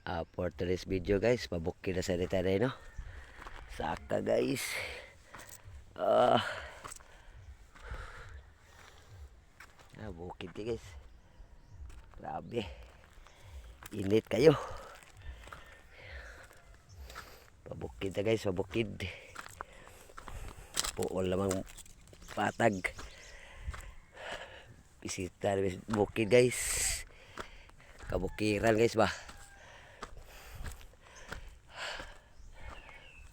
For today's video guys, pabukid na sa dita no. Saka guys. Ah, bukid guys. Grabe. Init kayo. Pabukid na guys, pabukid. Puol lamang patag. Bisita bukid guys. Kabukiran guys ba.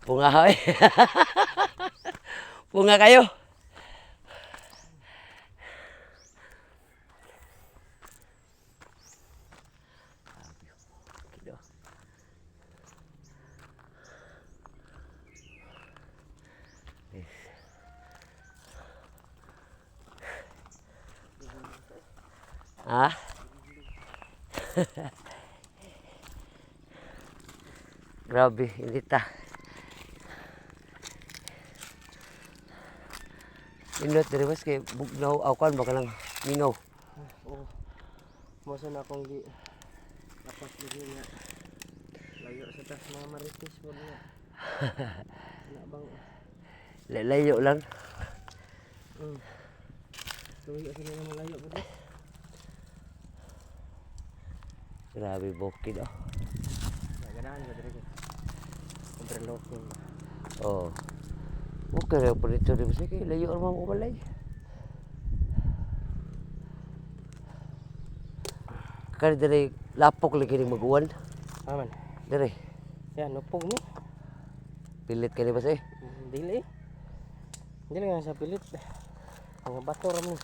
Bunga hoy. Bunga kayo. Ah. Grabe, init ah. Init diri mas kay bugnaw awan baka lang mingaw. Oo. Mosa na akong gi lapas lagi nga. Layo sa tas mga marites mo nga. Na bang Layo lang. Tuwi kasi na malayo pa din. Grabe bukid ah. Ganahan ka diri. Overlooking ba. Oh. Okay ra po dito di ba kay layo ra mo balay. Kani diri lapok lagi ni maguwan. Aman. Diri. Yan nupog ni. Pilit kani ba say? Dili. Dili nga sa pilit. Ang bato ra mo.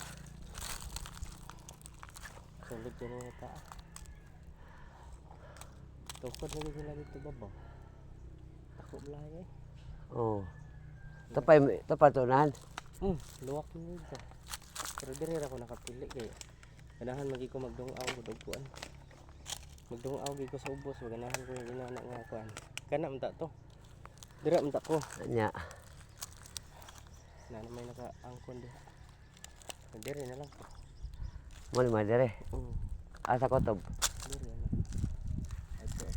Sulit dyan yung ta. Tukod lagi sila dito babaw. Ako belay eh. Oh. Tapay to nahan. Luwak mo dito. Pero diri ra ko nakapili kay ganahan magi ko magdungaw ko dugkuan. Magdungaw gi ko sa ubos, ganahan ko yung inana nga kuan. Kana man ta to. Dira man ta ko. Nya. Na may naka-angkon diha. Diri na lang ko. Mo ni madere. Asa ko to. Diri na. Ato.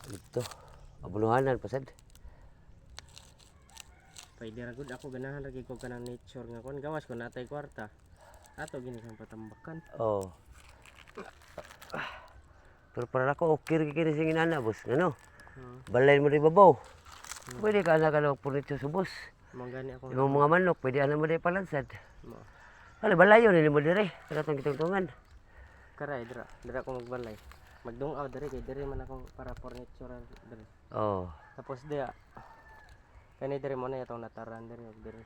Dito. Abuluhanan pasad. Pwede ra gud ako ganahan lagi ko kanang nature nga kon gawas ko natay kwarta. Ato gini kang patambakan. Oh. Pero para ako okay rin kini sing inana boss. Ngano? Balay mo rin babaw. Pwede ka na kalawag punito sa bus. Mong gani ako. Yung mga manok, pwede ana mo rin palansad. Mo. Kali balayo nila mo dire. Katong kitungtungan. Karay dira. Dira ko magbalay. Magdungaw diri kay diri man akong para furniture diri. Oh. Tapos dia kani diri mo na itong nataran diri og diri.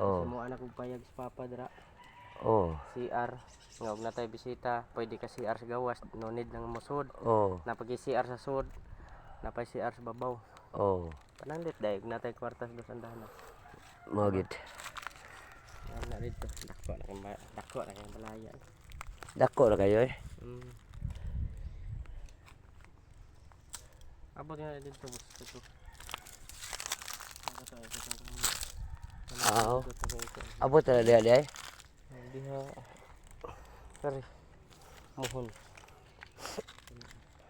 Oh. Mo anak og payag sa papa dira. Oh. CR nga og natay bisita, pwede ka CR sa gawas, no need nang musod. Oh. Napagi CR sa sud, napay CR sa babaw. Oh. Pananglit dai natay kwarta sa dosandana. Magid. Yan na dito. Dako na kang balayan. Dako na kayo eh. Abot nga dito boss. Ito. Oo. Abot na diha eh. Diha. Kari. Mohon.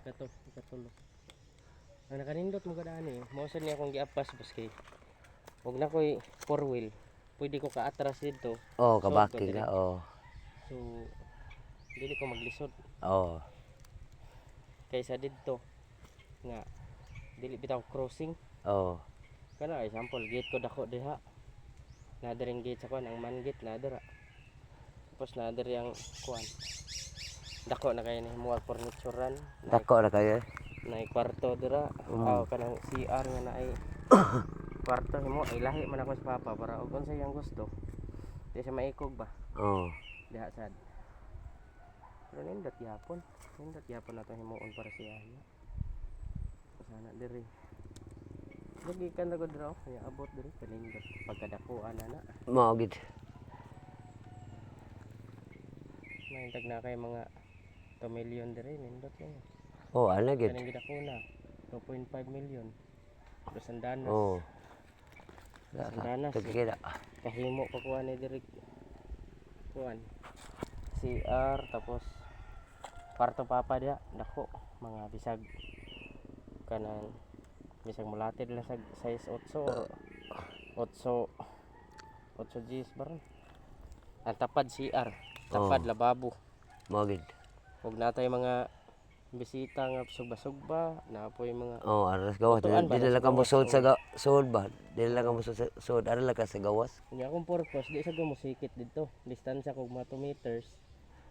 Katulog. Ang nakanindot mo kadaan eh. Mausan niya akong giapas boss kay. Huwag na ko'y 4-wheel. Pwede ko ka-atras dito. Oh, kabaki ka. Oh. So, dili ko maglisod. Oh. Kaysa dito nga dili bitaw crossing. Oh. Kana example gate ko dako diha. Nadaring gate sa kuan ang man gate na dira. Tapos nadiri ang kuan. Dako na kay ni muag furniturean. Dako na kayo eh. Nay kwarto dira. Kanang CR nga naay kwarto himo ay lahi man ako sa papa para og unsa yang gusto. Di siya maikog ba? Oh. Diha sad. Pero nindot yapon. Nindot yapon nato himuon para siya. Sana diri. Lagi kan na gud raw, kaya abot diri kanindot pagkadakuan na. Magid. Naintag na kay mga 2 million diri nindot yan. Oh, ana gid. Kaning gidakuna 2.5 million. Dosandanas. Oh. Dosandanas. Tagkira. Kahimo pa kuan ni diri. Kuan. CR tapos Kwarto papa dia dako mga bisag kanang bisag mulatid lang sa size 8 or 8 Gs baron. Ang tapad CR, tapad lababo. Mao gid. Huwag natay mga bisita nga sugba-sugba, napoy mga Oh, aras gawas. Tutuan ba Di na na lang sa ka mo gawas? suod sa suod ba? Di na lang ka mo suod sa suod. Aras lang ka sa gawas. Kanya akong purpose, di sa gumusikit dito. Distansya kog mga 2 meters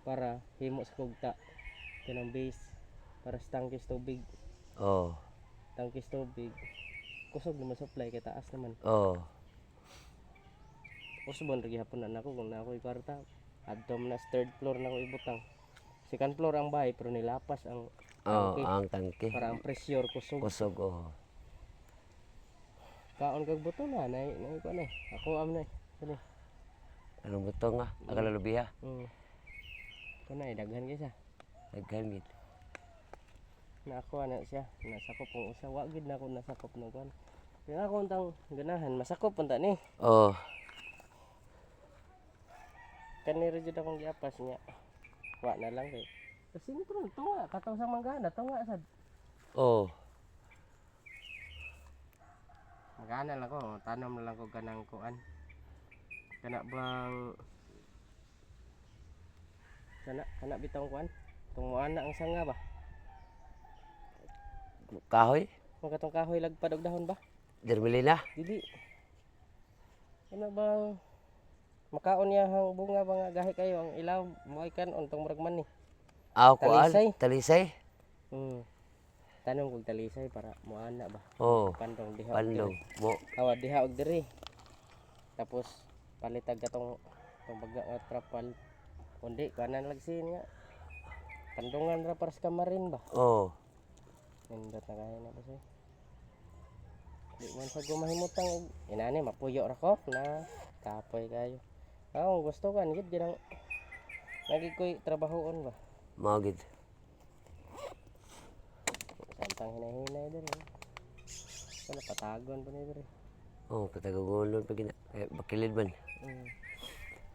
para himo sa kugta. Kanang base para sa tangkis tubig. Oh. Tangkis tubig. Kusog naman supply kay taas naman. Oh. Usbon ra gihapon na nako kung na ako kwarta. Adto na sa third floor na ako ibutang. Second floor ang bahay pero nilapas ang Oh, tangke ang tangke. para ang pressure kusog. Kusog oh. Kaon kag buto na ko na. Ako am na. Kani. Anong butong nga? Akala lubiha. Kana daghan gyud siya. Daghan gid. Na ako ana siya, nasakop ang usa, wa gid na ako nasakop ng kuan. Kaya ako untang ganahan, masakop punta ni. Oh. Kanira jud akong giapas niya. Wa na lang kay. Kasi nito tunga, kataw sa manggana, tunga sad. Oh. Manggana lang ko, tanom na lang ko kanang kuan. Kana bang kana bitong kuan? Tumuana ang sanga ba? Kahoy? Kung katong kahoy lagpad og dahon ba? Dermelina? Dili. Ano bang makaon niya hang bunga ba nga gahi kayo ang ilaw mo ikan untong murag man ni. Aw kuan? Talisay. Talisay? Tanong kog talisay para moana ba. Oh. Pandong diha. Pandong. Mo. Awa diha og diri. Tapos palitag katong baga nga trapal. Kundi kanan lagsin nga. Pandongan ra para sa kamarin ba. Oh. Nindot na kaya na ba siya. Di man sa gumahimutang og inani mapuyo ra ko na kapoy kayo. Kung gusto ka gid ginang lagi ko'y trabahoon ba. Mao gid. Samtang hinay-hinay diri. Wala patagon pa ni diri. Oh, patagulon pa gina. Bakilid man.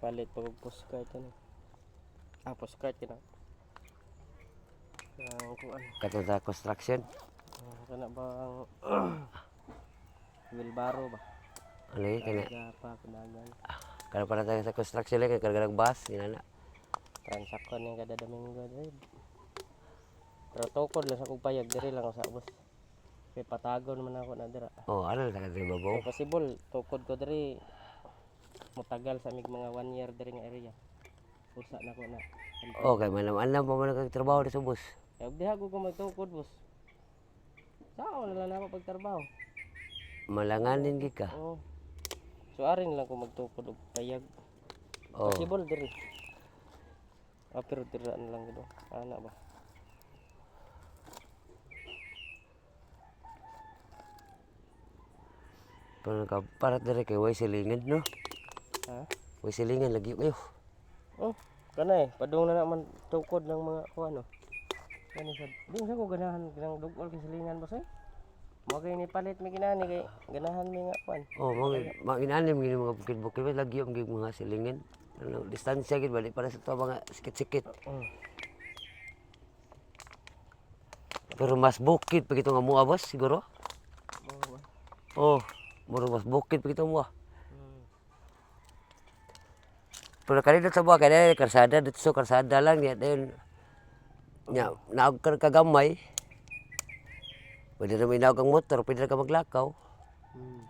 Palit pag postcard ka na. Postcard ka na. Kuan. Katong sa construction. Kana bang wheelbarrow ba? Ano yun? Kana, Pa kunagan. kana para tayo sa construction lang, karga ng bus, ginana. Transaction yung kada Domingo diri. Pero tukod lang sa kong payag diri lang ako sa bus. Kay patagon man ako na dira. Oh, ano lang sa babaw? Kung possible, tukod ko diri matagal sa mig mga 1 year diri nga area. Usa na ko na. Oh, kay manam-anam pa man nagtrabaho sa bus. Kaya di ako magtukod bus. Sao na lang ako pagtrabaho. Malanganin gid ka. Oo. So aring lang ko magtukod og payag. Oh. Possible diri. Pero tira na lang gid. Ana ba? Pero ka para dire kay way silingan, no? Ha? Way silingan lagi kayo. Oh, kanay padung na naman tukod ng mga kuan no. Kani sad. Di sa ko ganahan ng dugol kay silingan ba say? Mo kay ni palit mi kinani kay ganahan mi nga kuan. Oh, mag-inanim gini mga bukid-bukid lagi yung gig mga silingan. Ano, distansya gid balik para sa to mga sikit-sikit. Pero mas bukid pa nga mua boss siguro. Oh, muro mas bukid pa mua. Pero kanina sa buwan, kanina karsada, dito sa karsada lang, yan, yan, naog ka kagamay, pwede na may naog ang motor, pwede na ka maglakaw,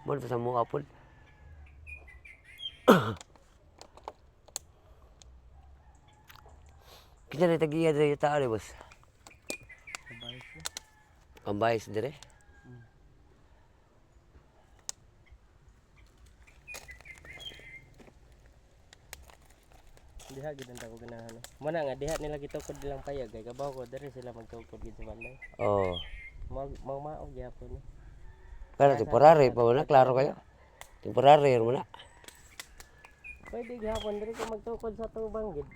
mo sa mga apol. Kita na tagiya dito yung tao, boss. Pambayis dire. Diha gid ang ko ganahan. Mo na nga diha nila gitukod nilang payag kay kabaw ko diri sila magtukod gid sa balay. Oh. Mau maog gyapon ni. Pero temporary pa na, klaro kayo. Temporary mo na. Pwede gyapon diri ko magtukod sa tubang gid.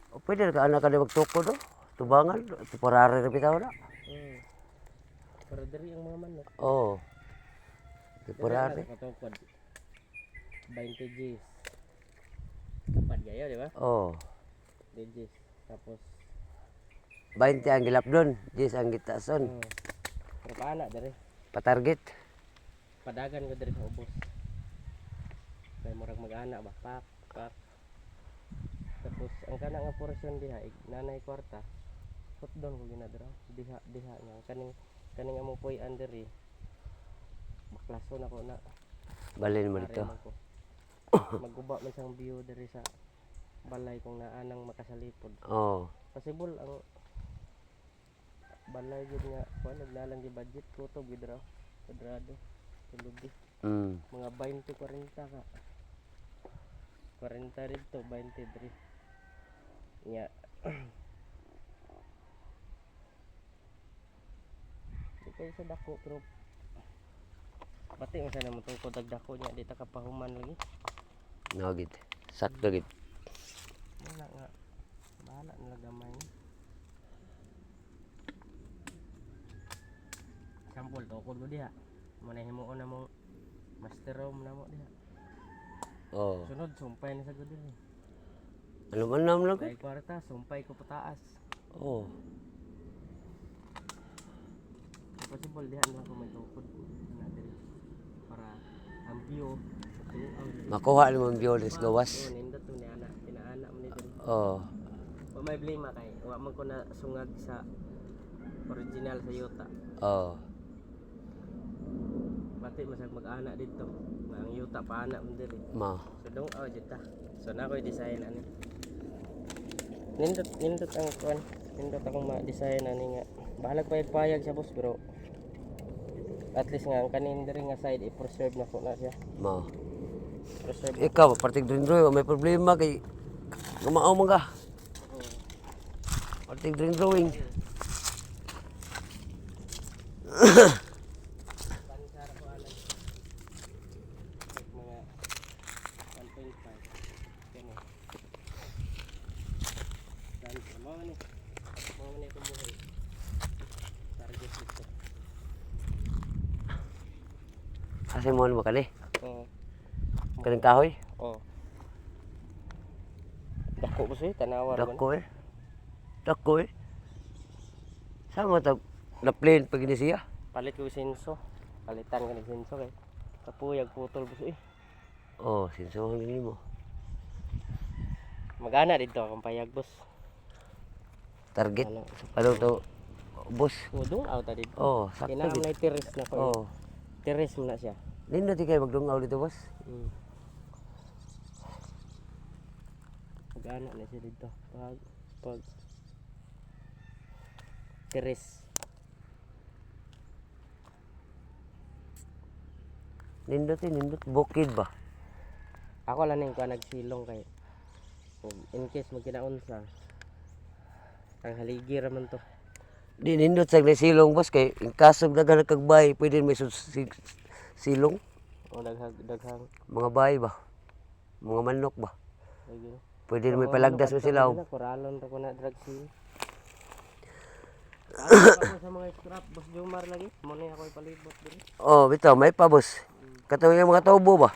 O pwede ka anak ka na magtukod, no? Tubangan, temporary na bitaw na. Pero diri ang mga manok. Oh. Temporary. Katukod. 20 Gs. Kapad gayo, di ba? Oh. 20 Gs. Tapos 20 ang gilap doon, 10 ang gitason. Oo. Pero paana dere. Patarget. Padagan ko dere sa ubos. Kaya murag mag-ana ba? Pak, pak. Tapos ang kana nga portion diha, nanay kwarta. Put down ko ginadra. Diha nga. Kaning amo poy under eh. Baklason ako na. Balin mo dito. Aray man ko. Maguba man siyang view diri sa balay kung naanang makasalipod. Oh. Possible ang balay gid nga kuan naglalang gi budget kutob gid raw. Kwadrado. Tulubi. Mga 20 40 ka. 40 dito 23. Nya. Di kayo sa dako pero pati mo sana mo tungkol dagdako niya di ta kapahuman lagi. Nagid. Sakto gid. Wala nga. Bahala nila gamay. Sampol tukod mo diha. Muna himuon na mo master room na mo diha. Oh. Sunod sumpay na sa gud din. Ano man nam lang. Kay kwarta sumpay ko pataas. Oh. Possible diha na ko may tukod na diri para ang view Makuha naman violas gawas. nindot to ni ana pinaana mo ni diri. Oh. Wa may blame kay wa man ko na sungag sa original sa yuta. Oh. Pati masag mag-ana dito. Nga ang yuta pa ana mo diri. Ma. So dong dita. So na ko'y design ani. Nindot ang kuan. Nindot akong ma-design ani nga. Bahalag payag sa boss pero at least nga ang kanin diri nga side i-preserve na ko na siya. Ma. Preserve. Ikaw, parting drawing, may problema kay gumaaw man ka. Parting drawing. Pansara ko alam. Like mga 1.5. Kani. Dan mo ni. Mo ni itong buhay. Target dito. Kasi mo ano ba kani? Oo. Kaning kahoy? Oh. Dako ba siya? Tanawa naman. Dako eh. Sama ta na plain pag ini siya. Palit ko senso. Palitan ka ng senso kay. Kapuyag putol ba siya eh. Oh, sinsuhan gini mo. Magana dito akong payag boss. Target. Ano? Ano to? Boss. Udong out dito. Oh, sakto Kinaam gid. na terrace na ko. Oh. Terrace mo na siya. Nindot di kayo magdungaw dito, boss. Magana na siya dito. Pag terrace. Nindot bukid ba? Ako lang ning nagsilong kay in case magkinaunsa. Ang haligi raman to. Di nindot sa silong, boss, kay in kasog dagan kag bahay, pwede may silong. O daghang Mga bahay ba? Mga manok ba? lagi. Pwede may palagdas mo sila. Oh. Koralon ra ko na drug seal. Ako sa mga scrap boss Jomar lagi. Mo ni ako ipalibot diri. Oh, bitaw, may pa, boss. Katong yung mga tubo ba?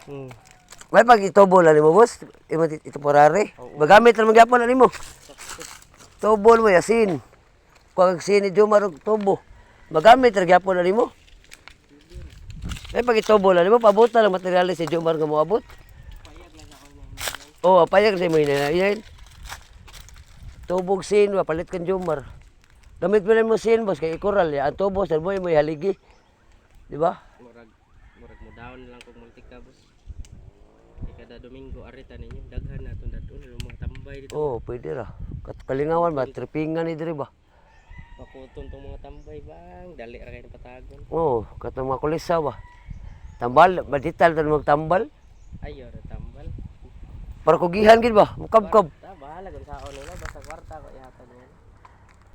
Hmm. May pag itubo na nimo, boss. Ito porare. Magamit ra magyapon na nimo. Tubo mo yasin. Kuwag sin ni Jomar og tubo. Magamit ra gyapon na nimo. May pag itubo na nimo, pabuta lang materialis si Jomar nga moabot. Oh, payag sa mo yan. Tubog sin, mapalit kan Jomar. Gamit mo na mo sin, boss, kay ikoral ya. Ang tubo sa mo may haligi. Di ba? Murag mo down lang kung multika boss. Kay kada Domingo arita ninyo daghan na tong dadon mga tambay dito. Oh, pwede ra. Kalingawan ba, tripingan ni diri ba? Pakuton tong mga tambay bang dali ra kay patagon. Oh, katong mga kulisa ba? Tambal, madital tan magtambal. Ayo ra tambal. Para kugihan gid ba? Mukab-kab. Ta bahala kun saon nila basta kwarta ko ihata.